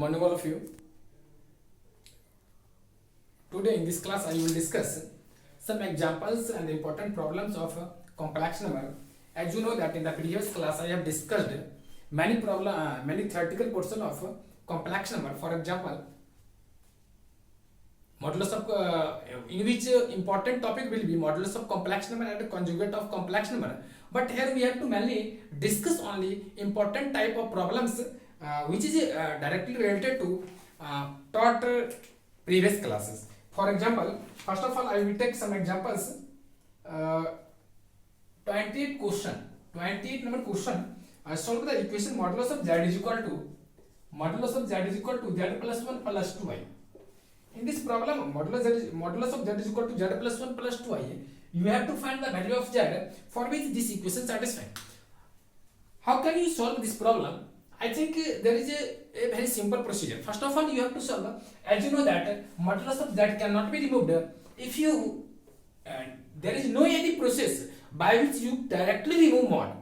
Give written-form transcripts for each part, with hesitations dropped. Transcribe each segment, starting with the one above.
morning, all of you. Today in this class I will discuss some examples and important problems of complex number. As you know that in the previous class I have discussed many theoretical portion of complex number. For example, modulus of in which important topic will be modulus of complex number and conjugate of complex number. But here we have to mainly discuss only important type of problems which is directly related to taught previous classes. For example, first of all I will take some examples. 28 number question. Solve the equation modulus of z is equal to z plus 1 plus 2i. In this problem, modulus of z is equal to z plus 1 plus 2i. You have to find the value of z for which this equation satisfies. How can you solve this problem? I think there is a very simple procedure. First of all, you have to solve. As you know that modulus of z cannot be removed if you there is no any process by which you directly remove mod.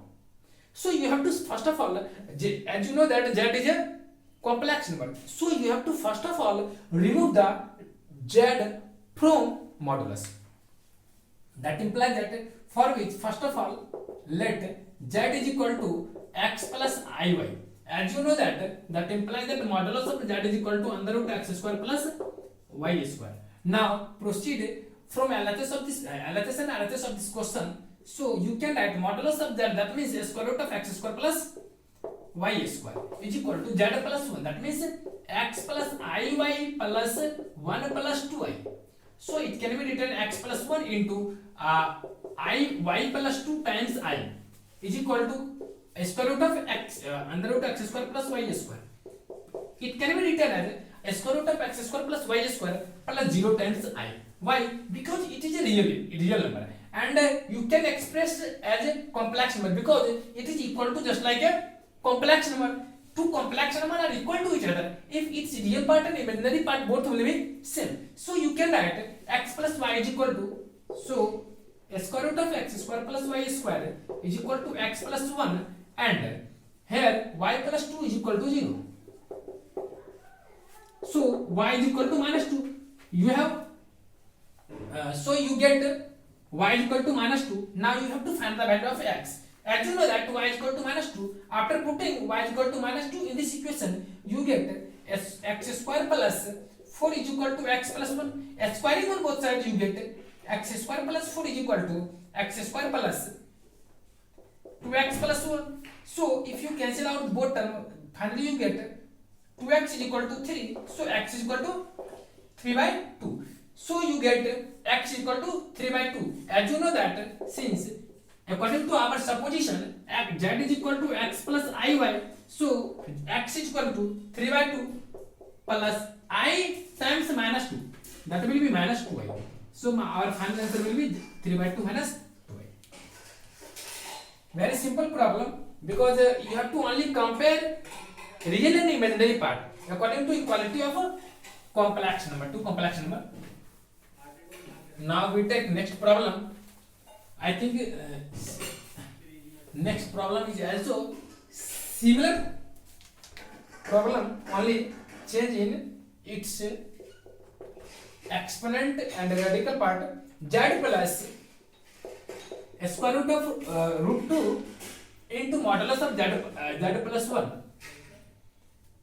So you have to first of all, as you know that z is a complex number. So you have to first of all remove the z from modulus. That implies that for which first of all let z is equal to x plus iy. As you know that implies that modulus of z is equal to under root x square plus y square. Now proceed from LHS of this LHS and RHS of this question. So you can write modulus of z, that means square root of x square plus y square is equal to z plus 1, that means x plus iy plus 1 plus 2i. So it can be written x plus 1 into y plus 2 times I is equal to square root of x under root x square plus y square. It can be written as square root of x square plus y square plus 0 times I. Why? Because it is a real number, and you can express as a complex number because it is equal to just like a complex number. Two complex numbers are equal to each other if its real part and imaginary part both will be same. So you can write x plus y is equal to, so square root of x square plus y square is equal to x plus 1, and here y plus 2 is equal to 0. So y is equal to minus 2. You have so you get y is equal to minus 2. Now you have to find the value of x. As you know that y is equal to minus 2, after putting y is equal to minus 2 in this equation, you get x square plus 4 is equal to x plus 1. Squaring on both sides, you get x square plus 4 is equal to x square plus 2x plus 1. So if you cancel out both terms, finally you get 2x is equal to 3. So x is equal to 3 by 2. So you get x is equal to 3 by 2. As you know that since according to our supposition z is equal to x plus iy, so x is equal to 3 by 2 plus I times minus 2, that will be minus 2i. So our final answer will be 3 by 2 minus 2i. Very simple problem because you have to only compare real and imaginary part according to equality of a complex number, two complex number. Now we take next problem. I think next problem is also similar problem, only change in its exponent and radical part. Z plus square root of root 2 into modulus of z plus 1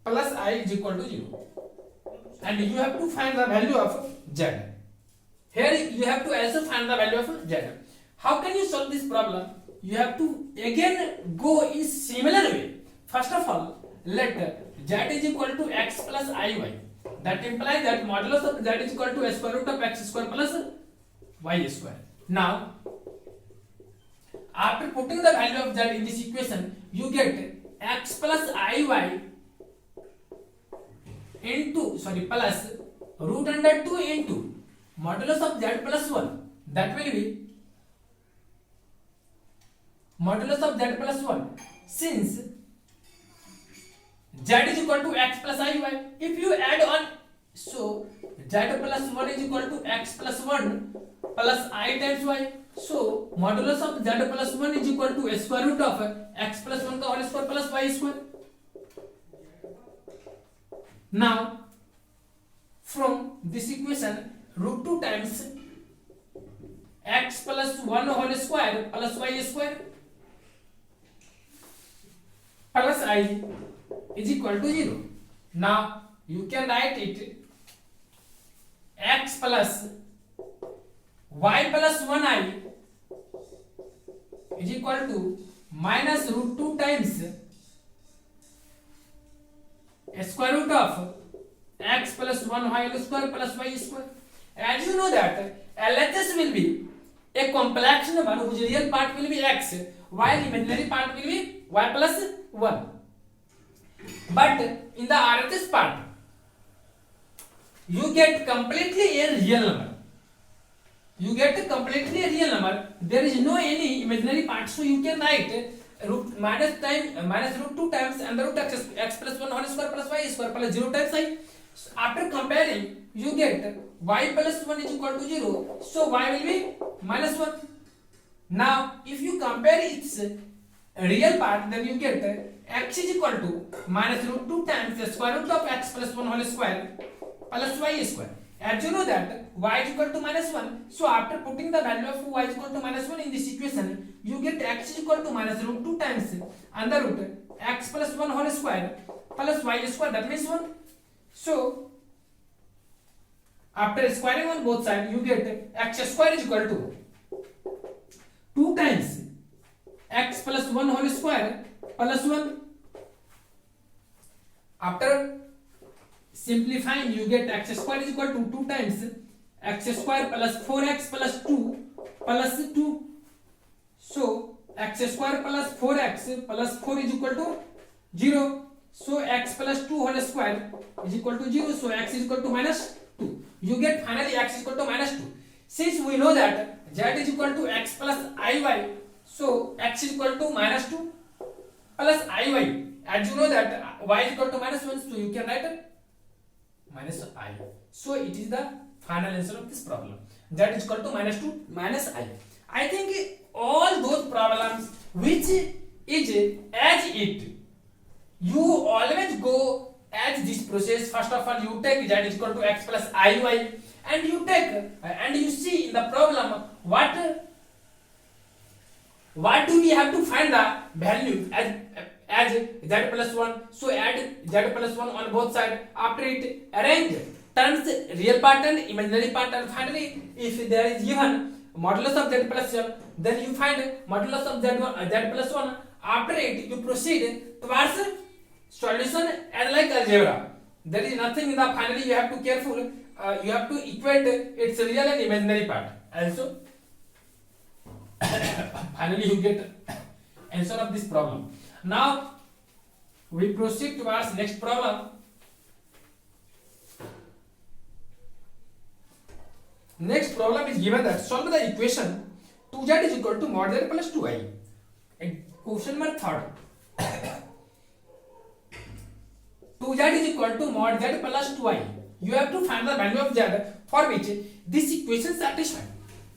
plus I is equal to 0, and you have to find the value of z. Here you have to also find the value of z. How can you solve this problem? You have to again go in similar way. First of all, let z is equal to x plus iy. That implies that modulus of z is equal to square root of x square plus y square. Now, after putting the value of z in this equation, you get x plus iy into plus root under 2 into modulus of z plus 1. That will be modulus of z plus 1. Since z is equal to x plus iy, if you add on, so z plus 1 is equal to x plus 1 plus I times y. So modulus of z plus 1 is equal to square root of x plus 1 का whole square plus y square. Now from this equation root 2 times x plus 1 whole square plus y square plus I is equal to 0. Now you can write it x plus y plus 1I is equal to minus root 2 times square root of x plus 1 whole square plus y square. As you know that LHS will be a complex number whose real part will be x while imaginary part will be y plus 1. But in the RHS part you get completely a real number. You get completely a real number. There is no any imaginary part, so you can write root minus root 2 times under root x plus 1 whole square plus y square plus 0 times I. So after comparing you get y plus 1 is equal to 0, so y will be minus 1. Now if you compare its real part, then you get x is equal to minus root 2 times the square root of x plus 1 whole square plus y square. As you know that y is equal to minus 1, so after putting the value of y is equal to minus 1 in this equation, you get x is equal to minus root 2 times under root x plus 1 whole square plus y square, that means 1. So after squaring on both sides, you get x square is equal to 2 times x plus 1 whole square plus 1. After simplifying, you get x square is equal to 2 times x square plus 4x plus 2 plus 2. So x square plus 4x plus 4 is equal to 0. So x plus 2 whole square is equal to 0. So x is equal to minus 2. You get finally x is equal to minus 2. Since we know that z is equal to x plus iy, so x is equal to minus 2 plus iy. As you know that y is equal to minus 1, so you can write minus I. So it is the final answer of this problem. Z is equal to minus 2 minus I. I think all those problems which is as it, you always go as this process. First of all, you take z is equal to x plus iy, and you take and you see in the problem what do we have to find the value as z plus 1. So add z plus 1 on both sides. After it, arrange terms real part and imaginary part, and finally if there is given modulus of z plus 1, then you find modulus of z plus 1. After it, you proceed towards solution as like algebra. There is nothing in the finally you have to careful. You have to equate its real and imaginary part also. Finally you get answer of this problem. Now we proceed towards next problem. Next problem is given that solve the equation 2z is equal to mod z plus 2i. Question number 3. 2z is equal to mod z plus 2i. You have to find the value of z for which this equation satisfied.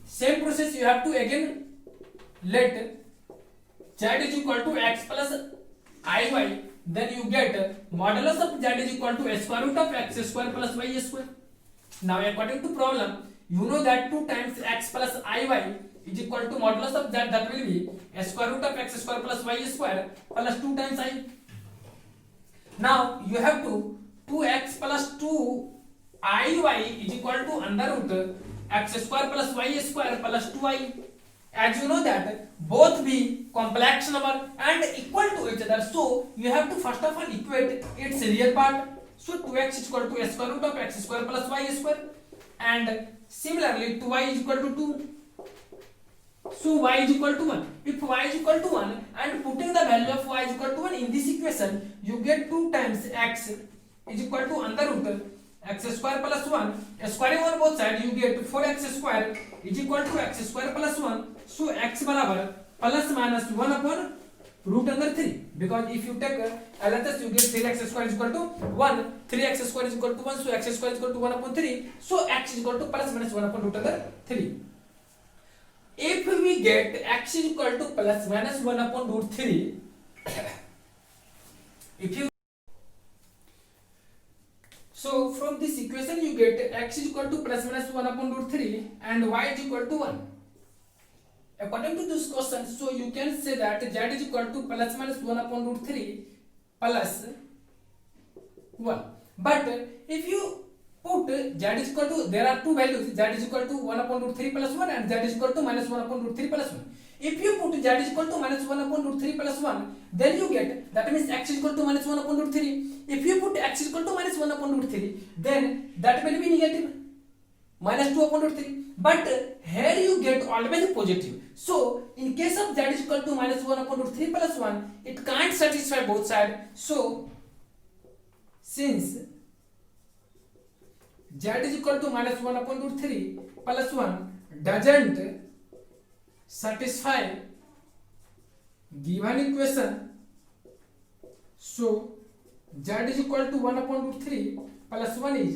Same process you have to again let z is equal to x plus iy, then you get modulus of z is equal to square root of x square plus y square. Now according to problem, you know that 2 times x plus iy is equal to modulus of z, that will be square root of x square plus y square plus 2 times I. Now you have to 2x plus 2iy is equal to under root x square plus y square plus 2i. As you know that both be complex number and equal to each other, so you have to first of all equate its real part. So 2x is equal to square root of x square plus y square, and similarly 2y is equal to 2. So y is equal to 1. If y is equal to 1 and putting the value of y is equal to 1 in this equation, you get 2 times x is equal to under root x square plus 1. Squaring on both sides, you get 4x square is equal to x square plus 1. So x बराबर plus minus 1 upon root under 3, because if you take LHS you get 3x square is equal to 1, 3x square is equal to 1, so x square is equal to 1 upon 3, so x is equal to plus minus 1 upon root under 3. If we get x is equal to plus minus 1 upon root 3, if you So from this equation you get x is equal to plus minus 1 upon root 3 and y is equal to 1. According to this question, so you can say that z is equal to plus minus 1 upon root 3 plus 1. But if you put z is equal to, there are two values, z is equal to 1 upon root 3 plus 1 and z is equal to minus 1 upon root 3 plus 1. If you put z is equal to minus 1 upon root 3 plus 1, then you get, that means x is equal to minus 1 upon root 3. If you put x is equal to minus 1 upon root 3, then that will be negative, minus 2 upon root 3. But here you get always positive. So in case of z is equal to minus 1 upon root 3 plus 1, it can't satisfy both sides. So since z is equal to minus 1 upon root 3 plus 1 doesn't satisfy given equation, so z is equal to 1 upon root 3 plus 1 is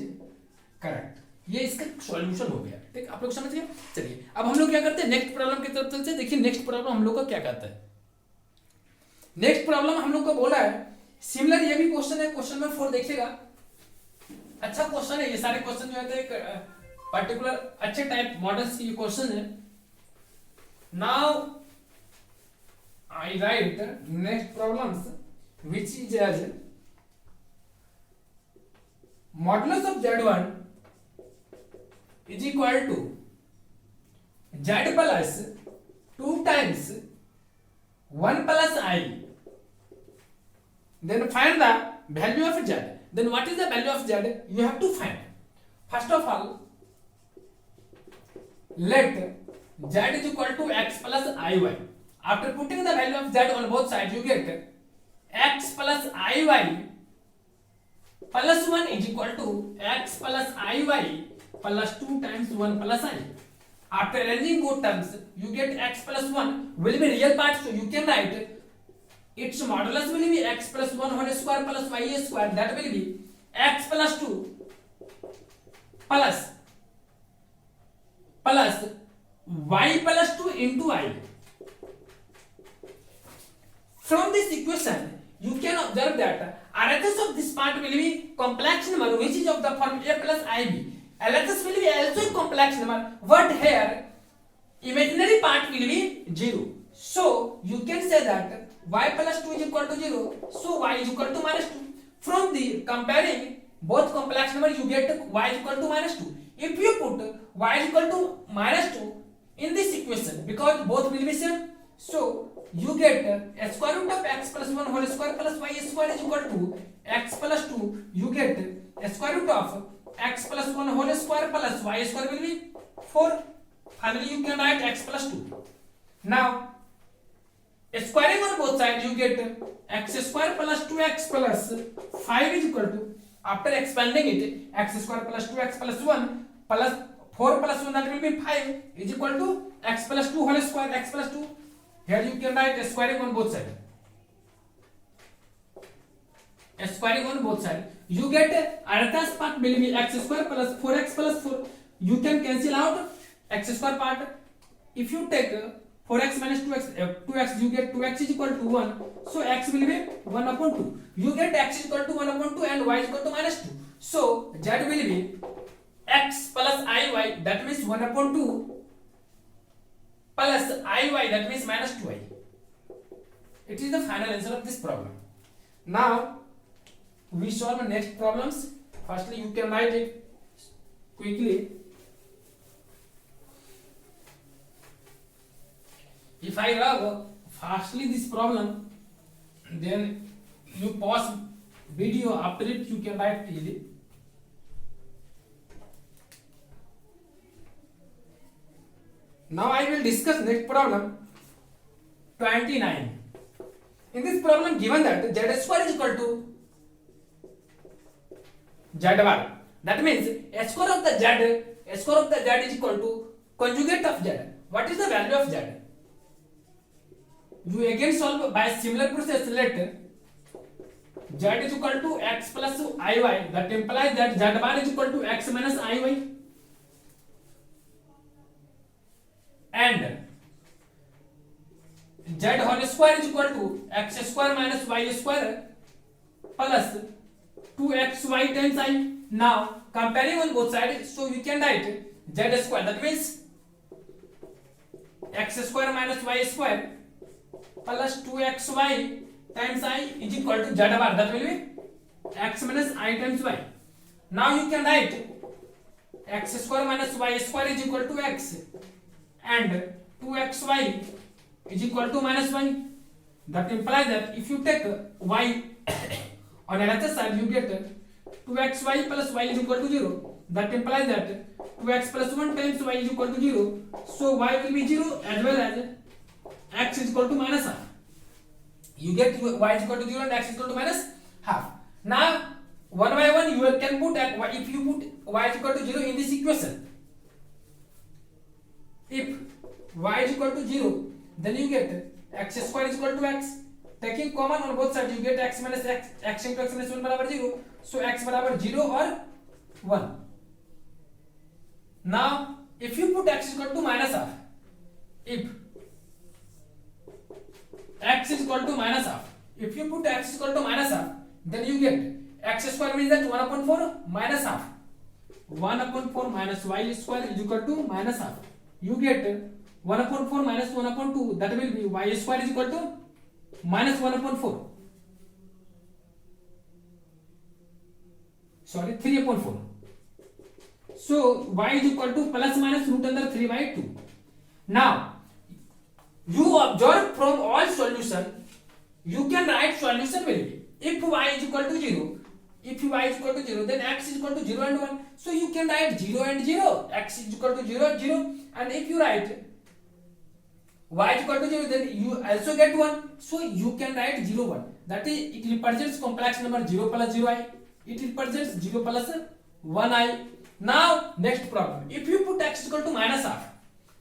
correct. ये इसका solution हो गया, ठीक, आप लोग समझ गए। चलिए अब हम लोग क्या करते हैं, नेक्स्ट प्रॉब्लम की तरफ चलते हैं। देखिए नेक्स्ट प्रॉब्लम हम लोग का क्या कहता है। नेक्स्ट प्रॉब्लम हम लोग को बोला है सिमिलर, ये भी क्वेश्चन है, क्वेश्चन नंबर 4 देखिएगा। अच्छा क्वेश्चन है, ये सारे क्वेश्चन जो है एक पर्टिकुलर अच्छे टाइप मॉडल्स की क्वेश्चन है। Now I write next problems which is as modulus of z1 is equal to z plus 2 times 1 plus I. Then find the value of z. Then what is the value of z? You have to find. First of all, let z is equal to x plus iy. After putting the value of z on both sides, you get x plus iy plus 1 is equal to x plus iy plus 2 times 1 plus I. After arranging both terms, you get x plus 1 will be real part, so you can write its modulus will be x plus 1 whole square plus y square, that will be x plus 2 plus y plus 2 into I. From this equation, you can observe that RHS of this part will be complex number which is of the form a plus ib. LHS will be also a complex number, but here imaginary part will be 0. So you can say that y plus 2 is equal to 0, so y is equal to minus 2. From the comparing both complex number, you get y is equal to minus 2. If you put y is equal to minus 2 in this equation, because both will be same, so you get a square root of x plus 1 whole square plus y square is equal to x plus 2. You get a square root of x plus 1 whole square plus y square will be 4. Finally you can write x plus 2. Now squaring on both sides, you get x square plus 2x plus 5 is equal to, after expanding it, x square plus 2x plus 1 plus 4 plus 1, that will be 5 is equal to x plus 2 whole square, x plus 2. Here you can write squaring on both sides. Squaring on both sides, you get RHS part will be x square plus 4x plus 4. You can cancel out x square part. If you take 4x minus 2x, you get 2x is equal to 1. So x will be 1 upon 2. You get x is equal to 1 upon 2 and y is equal to minus 2. So z will be x plus iy, that means 1 upon 2 plus iy, that means minus 2i. It is the final answer of this problem. Now we solve the next problems. Firstly you can write it quickly. If I rub fastly this problem, then you pause video, after it you can write easily. Now I will discuss next problem 29. In this problem given that z square is equal to z bar, that means s square of the z is equal to conjugate of z. What is the value of z? You again solve by similar process. Let z is equal to x plus iy, that implies that z bar is equal to x minus iy, and z whole square is equal to x square minus y square plus 2xy times I. Now comparing on both sides, so we can write z square, that means x square minus y square plus 2xy times I is equal to z bar, that will be x minus I times y. Now you can write x square minus y square is equal to x and 2xy is equal to minus y. That implies that if you take y on another side, you get 2xy plus y is equal to 0. That implies that 2x plus 1 times y is equal to 0. So y will be 0 as well as x is equal to minus half. You get y is equal to 0 and x is equal to minus half. Now one by one you can put if you put y is equal to 0 in this equation. If y is equal to 0, then you get x square is equal to x. Taking common on both sides, you get x minus x into x minus 1 बराबर 0. So x बराबर 0 or 1. Now if you put x is equal to minus half, if x is equal to minus half, if you put x is equal to minus half, then you get x square means that 1 upon 4 minus half. 1 upon 4 minus y square is equal to minus half. You get 1 upon 4 minus 1 upon 2, that will be y square is equal to minus 1 upon 4. Sorry, 3 upon 4. So y is equal to plus minus root under 3 by 2. Now you observe from all solution, you can write solution will be if y is equal to 0. If y is equal to 0, then x is equal to 0 and 1. So you can write 0 and 0. X is equal to 0 and 0. And if you write y is equal to 0, then you also get 1. So you can write 0, 1. That is, it represents complex number 0 plus 0i. It represents 0 plus 1i. Now next problem. If you put x is equal to minus half,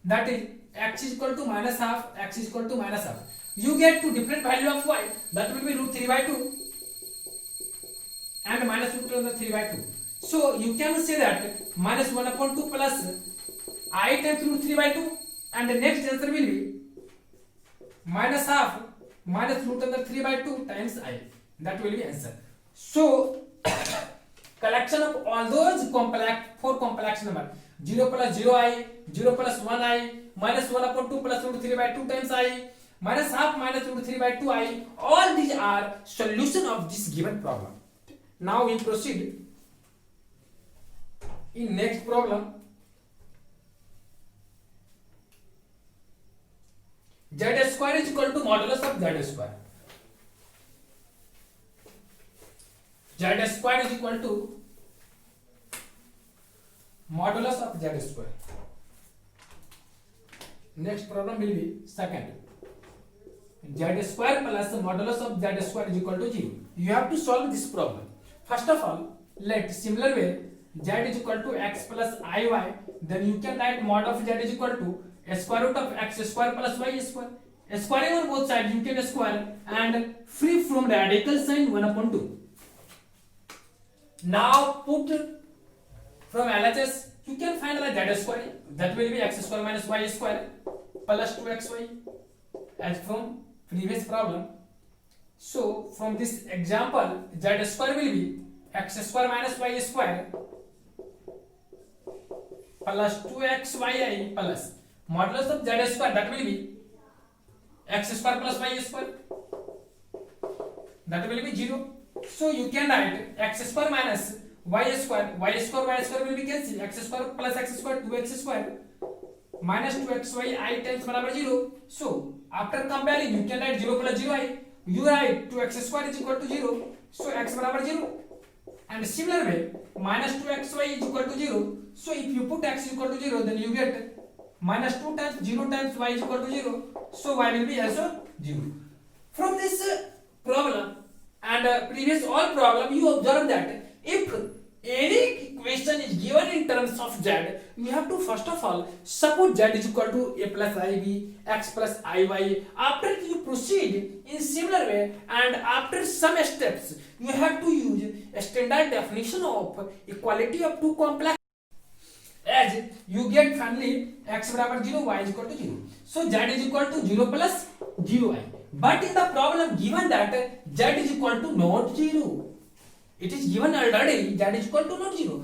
that is x is equal to minus half, x is equal to minus half. You get two different value of y. That will be root 3 by 2 and minus root under 3 by 2. So you can say that minus 1 upon 2 plus I times root 3 by 2, and the next answer will be minus half minus root under 3 by 2 times I. That will be answer. So collection of all those four complex number 0 plus 0i, 0 plus 1i, minus 1 upon 2 plus root 3 by 2 times I, minus half minus root 3 by 2i, all these are solution of this given problem. Now we proceed in next problem. Z square is equal to modulus of z square. Z square is equal to modulus of z square. Next problem will be second. Z square plus modulus of z square is equal to 0. You have to solve this problem. First of all, let similar way z is equal to x plus iy, then you can write mod of z is equal to square root of x square plus y square. Squaring on both sides, you can square and free from radical sign 1 upon 2. Now put from LHS, you can find the z square, that will be x square minus y square plus 2xy as from previous problem. So from this example, z square will be x square minus y square plus 2xyi plus modulus of z square, that will be x square plus y square, that will be 0. So you can write x square minus y square will be cancelled, x square plus x square 2x square minus 2xy I times बराबर 0. So after comparing, you can write 0 plus 0i. You write 2x square is equal to 0. So x बराबर 0. And similar way, minus 2xy is equal to 0. So if you put x is equal to 0, then you get minus 2 times 0 times y is equal to 0. So y will be also 0. From this problem and previous all problem, you observe that if any equation is given in terms of z, you have to first of all suppose z is equal to a plus ib, x plus iy. After you proceed in similar way and after some steps, you have to use a standard definition of equality of two complex, as you get finally x बराबर 0, y is equal to 0. So z is equal to 0 plus 0i. But in the problem given that z is equal to not 0, It is given already z is equal to not 0.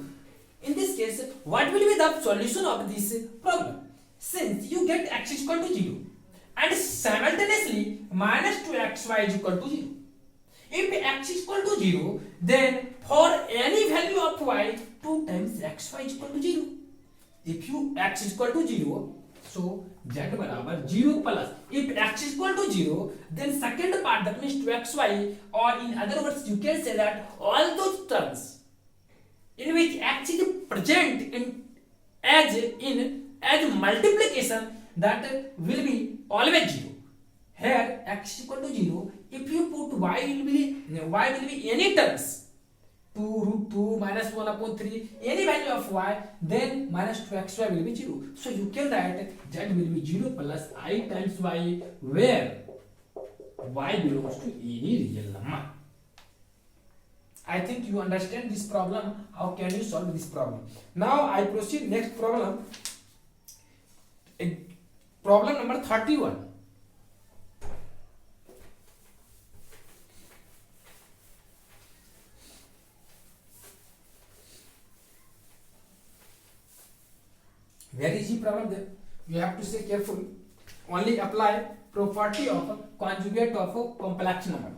In this case, what will be the solution of this problem? Since you get x is equal to 0 and simultaneously minus 2xy is equal to 0. If x is equal to 0, then for any value of y, 2 times xy is equal to 0. If you x is equal to 0, so z बराबर 0 plus. If x is equal to 0, then second part, that means 2xy, or in other words, you can say that all those terms in which x is present as multiplication, that will be always 0. Here x is equal to 0. If you put y will be any terms, 2 root 2 minus 1 upon 3, any value of y, then minus 2xy will be 0. So you can write z will be 0 plus I times y, where y belongs to any real number. I think you understand this problem. How can you solve this problem? Now I proceed next problem. Problem number 31. Very easy problem there. You have to stay careful. Only apply property of conjugate of complex number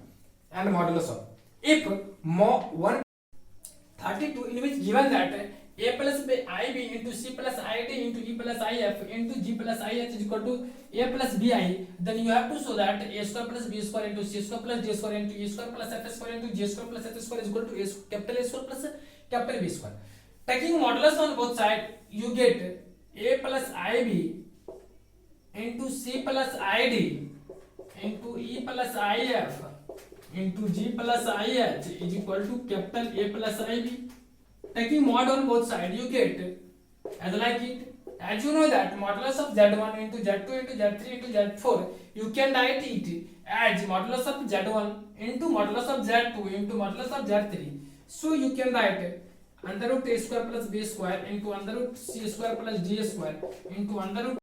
and modulus of. If 132, in which given that a plus ib into c plus id into e plus if into g plus ih is equal to a plus bi, then you have to show that a square plus b square into c square plus d square into e square plus f square into g square plus h square is equal to capital A square plus capital B square. Taking modulus on both sides, you get a plus ib into c plus id into e plus if into g plus ih is equal to capital A plus ib. Taking mod on both sides, you get as like it. As you know that modulus of z1 into z2 into z3 into z4, you can write it as modulus of z1 into modulus of z2 into modulus of z3. So you can write under root a square plus b square into under root c square plus d square into under root.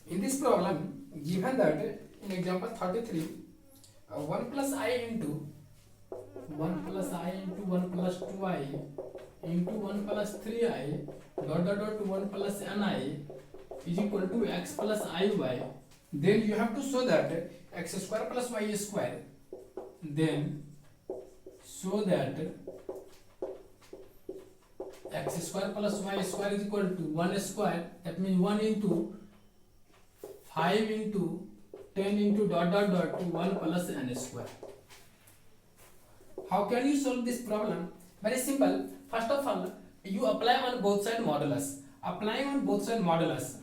In this problem, given that in example 33, 1 plus I into 1 plus 1 plus 2i into 1 plus 3i dot 1 plus ni is equal to x plus iy. Then you have to show that x square plus y square. Then show that x square plus y square is equal to 1 square. That means 1 into 5 into 10 into dot to 1 plus n square. How can you solve this problem? Very simple. First of all, you apply on both sides modulus. Applying on both sides modulus.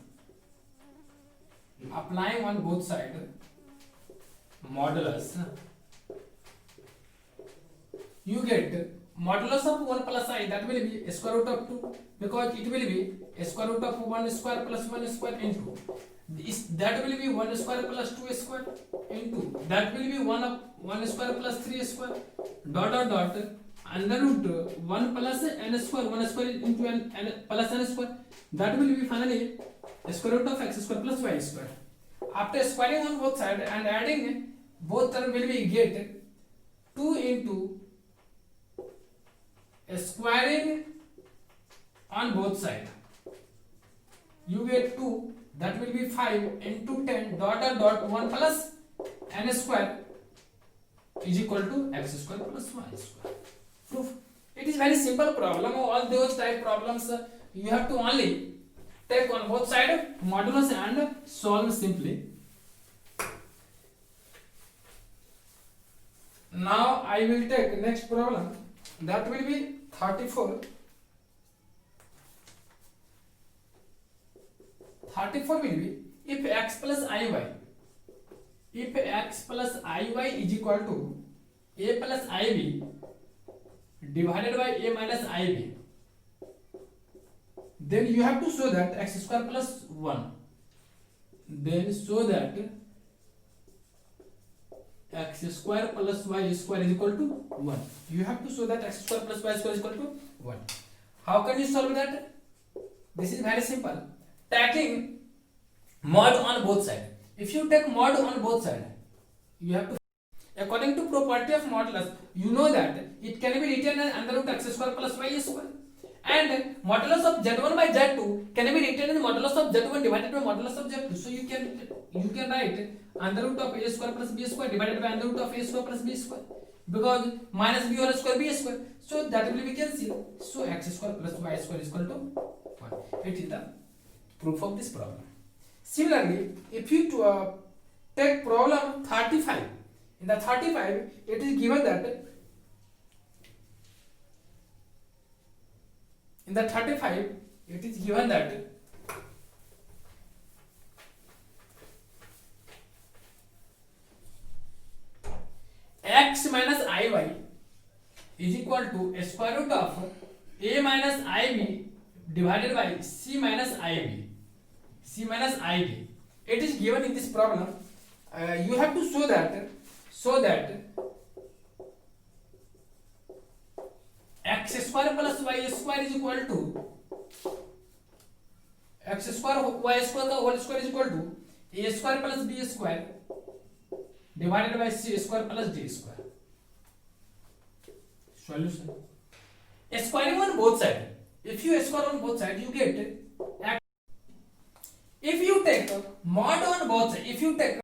Applying on both sides modulus. You get modulus of 1 plus I, that will be square root of 2, because it will be square root of 1 square plus 1 square into that will be 1 square plus 2 square into that will be 1 square plus 3 square dot under root 1 plus n square, 1 square into n plus n square, that will be finally square root of x square plus y square. After squaring on both sides and adding both term will be get 2 into squaring on both sides, you get 2, that will be 5 into 10 dot 1 plus n square is equal to x square plus y square. Proof. It is very simple problem. All those type problems you have to only take on both sides modulus and solve simply. Now I will take next problem, that will be 34. 34 will be if x plus iy is equal to a plus ib divided by a minus ib, then you have to show that x square plus 1, then show that x square plus y square is equal to 1. You have to show that x square plus y square is equal to 1. How can you solve that? This is very simple. Taking mod on both sides. If you take mod on both sides, you have to according to property of modulus, you know that it can be written as under root x square plus y square, and modulus of z1 by z2 can be written as modulus of z1 divided by modulus of z2. So you can write under root of a square plus b square divided by under root of a square plus b square, because minus b whole square b square, so that will be cancelled. So x square plus y square is equal to 1. It is the proof of this problem. Similarly, if you take problem 35, in the 35 it is given that in the 35 it is given that x minus iy is equal to square root of a minus ib divided by c minus ib. C minus ib. It is given in this problem. You have to show that x square plus y square is equal to x square y square का whole square is equal to a square plus b square divided by c square plus d square. Solution. Squaring on both sides. If you square on both sides, you get x. If you take mod on both sides, if you take